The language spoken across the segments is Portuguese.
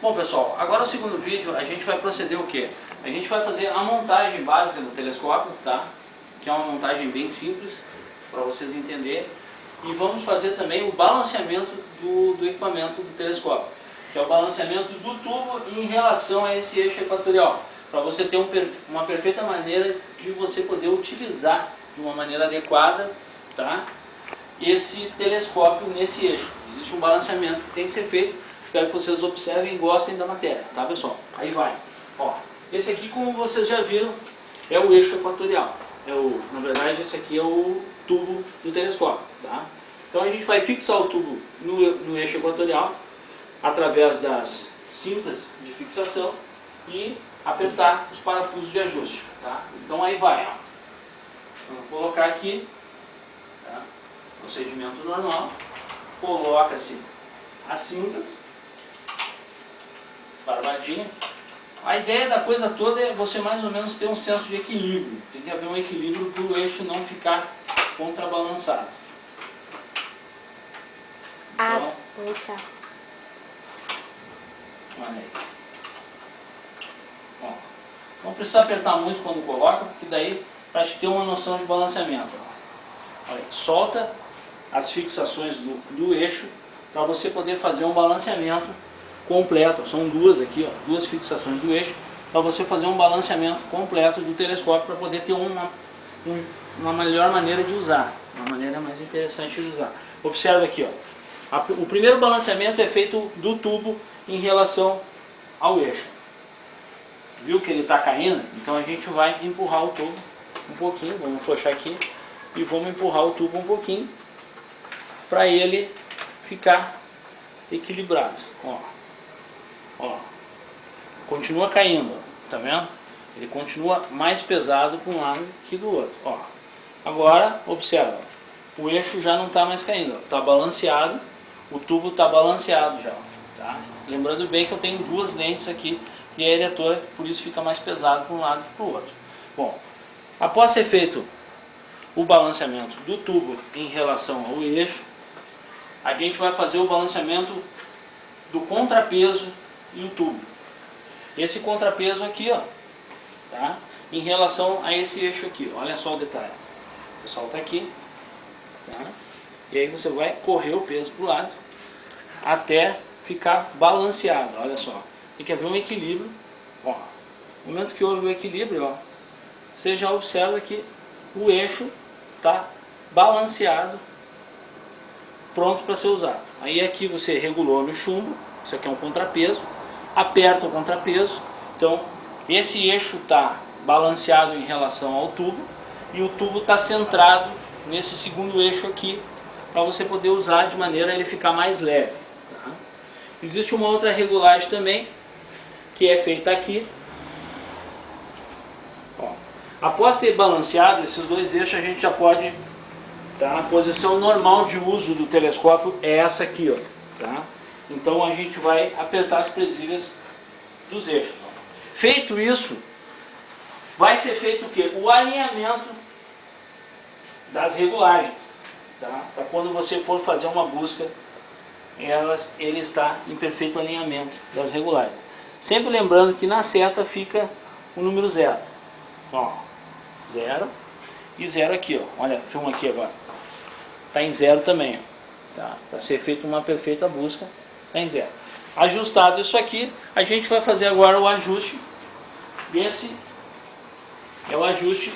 Bom pessoal, agora no segundo vídeo a gente vai proceder o quê? A gente vai fazer a montagem básica do telescópio, tá? Que é uma montagem bem simples, para vocês entenderem. E vamos fazer também o balanceamento do equipamento do telescópio, que é o balanceamento do tubo em relação a esse eixo equatorial, para você ter uma perfeita maneira de você poder utilizar de uma maneira adequada, tá? Esse telescópio nesse eixo. Existe um balanceamento que tem que ser feito. Espero que vocês observem e gostem da matéria, tá pessoal? Aí vai. Ó, esse aqui, como vocês já viram, é o eixo equatorial. Na verdade, esse aqui é o tubo do telescópio, tá? Então a gente vai fixar o tubo no eixo equatorial através das cintas de fixação e apertar os parafusos de ajuste, tá? Então aí vai, ó. Vamos colocar aqui, tá? Procedimento normal. Coloca-se as cintas, barbadinha. A ideia da coisa toda é você mais ou menos ter um senso de equilíbrio. Tem que haver um equilíbrio para o eixo não ficar contrabalançado. Então, olha aí. Bom, não precisa apertar muito quando coloca, porque daí para te ter uma noção de balanceamento. Olha aí, solta as fixações do eixo para você poder fazer um balanceamento completo. São duas aqui, ó, duas fixações do eixo para você fazer um balanceamento completo do telescópio para poder ter uma melhor maneira de usar, uma maneira mais interessante de usar. Observe aqui, ó, o primeiro balanceamento é feito do tubo em relação ao eixo. Viu que ele está caindo? Então a gente vai empurrar o tubo um pouquinho, vamos afrouxar aqui e vamos empurrar o tubo um pouquinho para ele ficar equilibrado. Ó. Ó. Continua caindo, tá vendo? Ele continua mais pesado para um lado que do outro. Ó. Agora, observa, o eixo já não está mais caindo, está balanceado, o tubo está balanceado já. Tá? Lembrando bem que eu tenho duas lentes aqui e a eretora, por isso fica mais pesado para um lado que para o outro. Bom, após ser feito o balanceamento do tubo em relação ao eixo, a gente vai fazer o balanceamento do contrapeso e o tubo. Esse contrapeso aqui, ó, tá? Em relação a esse eixo aqui, olha só o detalhe. Você solta aqui, tá? E aí você vai correr o peso para o lado até ficar balanceado, olha só. Tem que haver um equilíbrio, ó. No momento que houve o equilíbrio, ó, você já observa que o eixo está balanceado, pronto para ser usado. Aí aqui você regulou no chumbo, isso aqui é um contrapeso, aperta o contrapeso, então esse eixo está balanceado em relação ao tubo e o tubo está centrado nesse segundo eixo aqui para você poder usar de maneira a ele ficar mais leve. Tá? Existe uma outra regulagem também que é feita aqui. Ó, após ter balanceado esses dois eixos, a gente já pode, tá? A posição normal de uso do telescópio é essa aqui, ó, tá? Então a gente vai apertar as presilhas dos eixos. Ó. Feito isso, vai ser feito o quê? O alinhamento das regulagens, tá? Para quando você for fazer uma busca, ele está em perfeito alinhamento das regulagens. Sempre lembrando que na seta fica o número 0. Ó, 0 e 0 aqui, ó. Olha, filma aqui agora. Está em 0 também, ó. Tá? Para ser feita uma perfeita busca, está em 0. Ajustado isso aqui, a gente vai fazer agora o ajuste desse, é o ajuste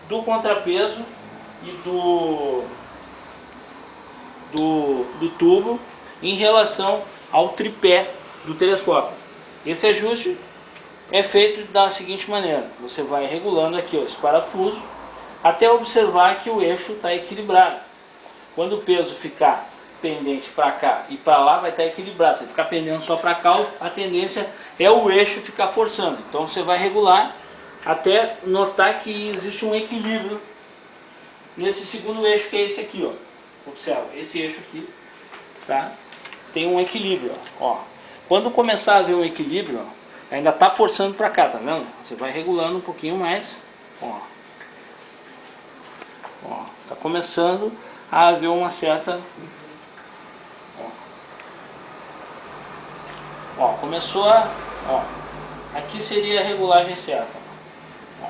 do contrapeso e do tubo em relação ao tripé do telescópio. Esse ajuste é feito da seguinte maneira: você vai regulando aqui, ó, esse parafuso até observar que o eixo está equilibrado. Quando o peso ficar pendente para cá e para lá, vai estar equilibrado. Se ficar pendendo só para cá, a tendência é o eixo ficar forçando. Então você vai regular até notar que existe um equilíbrio nesse segundo eixo, que é esse aqui, ó. Observa, esse eixo aqui, tá? Tem um equilíbrio, ó. Quando começar a ver um equilíbrio, ó, ainda está forçando para cá, tá vendo? Você vai regulando um pouquinho mais, ó. Ó, tá começando a haver uma certa... Ó. Ó, começou a... Ó, aqui seria a regulagem certa. Ó,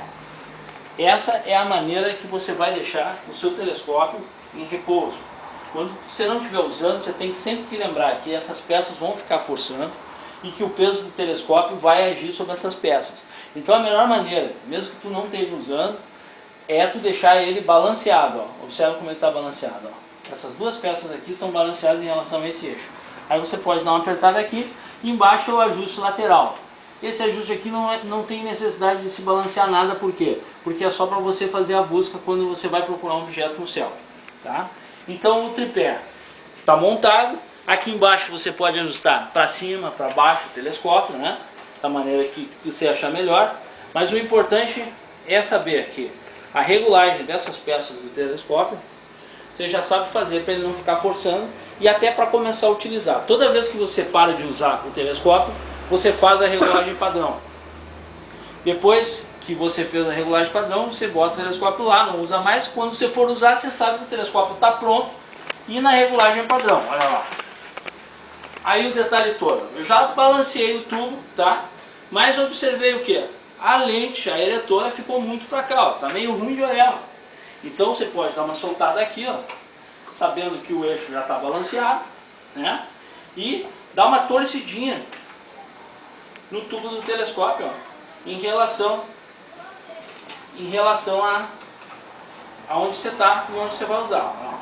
essa é a maneira que você vai deixar o seu telescópio em repouso. Quando você não estiver usando, você tem que sempre lembrar que essas peças vão ficar forçando e que o peso do telescópio vai agir sobre essas peças. Então a melhor maneira, mesmo que tu não esteja usando, é tu deixar ele balanceado. Ó. Observa como ele está balanceado. Ó. Essas duas peças aqui estão balanceadas em relação a esse eixo. Aí você pode dar uma apertada aqui, e embaixo é o ajuste lateral. Esse ajuste aqui não tem necessidade de se balancear nada, por quê? Porque é só para você fazer a busca quando você vai procurar um objeto no céu. Tá? Então o tripé está montado, aqui embaixo você pode ajustar para cima, para baixo o telescópio, né? Da maneira que você achar melhor, mas o importante é saber que a regulagem dessas peças do telescópio você já sabe fazer para ele não ficar forçando e até para começar a utilizar. Toda vez que você para de usar o telescópio, você faz a regulagem padrão. Depois que você fez a regulagem padrão, você bota o telescópio lá, não usa mais. Quando você for usar, você sabe que o telescópio está pronto e na regulagem padrão. Olha lá. Aí o detalhe todo. Eu já balanceei o tubo, tá? Mas observei o que? A lente, a eretora, ficou muito para cá, ó. Tá meio ruim de olhar. Ó. Então você pode dar uma soltada aqui, ó, sabendo que o eixo já está balanceado, né? E dar uma torcidinha no tubo do telescópio, ó, em relação a onde você está e onde você vai usar. Ó.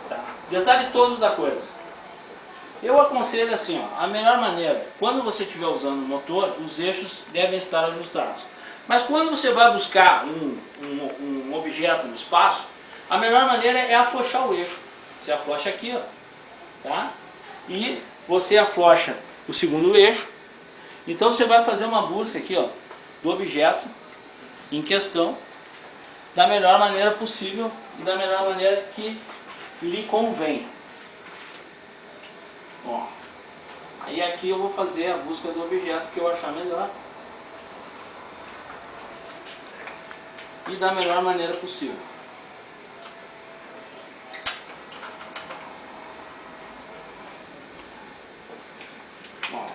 Tá. Detalhe todo da coisa. Eu aconselho assim, ó, a melhor maneira, quando você estiver usando o motor, os eixos devem estar ajustados. Mas quando você vai buscar um objeto no espaço, a melhor maneira é afrouxar o eixo. Você afrouxa aqui, ó, tá? E você afrouxa o segundo eixo. Então você vai fazer uma busca aqui, ó, do objeto em questão da melhor maneira possível e da melhor maneira que lhe convém. Ó, aí aqui eu vou fazer a busca do objeto que eu achar melhor. E da melhor maneira possível. Ó.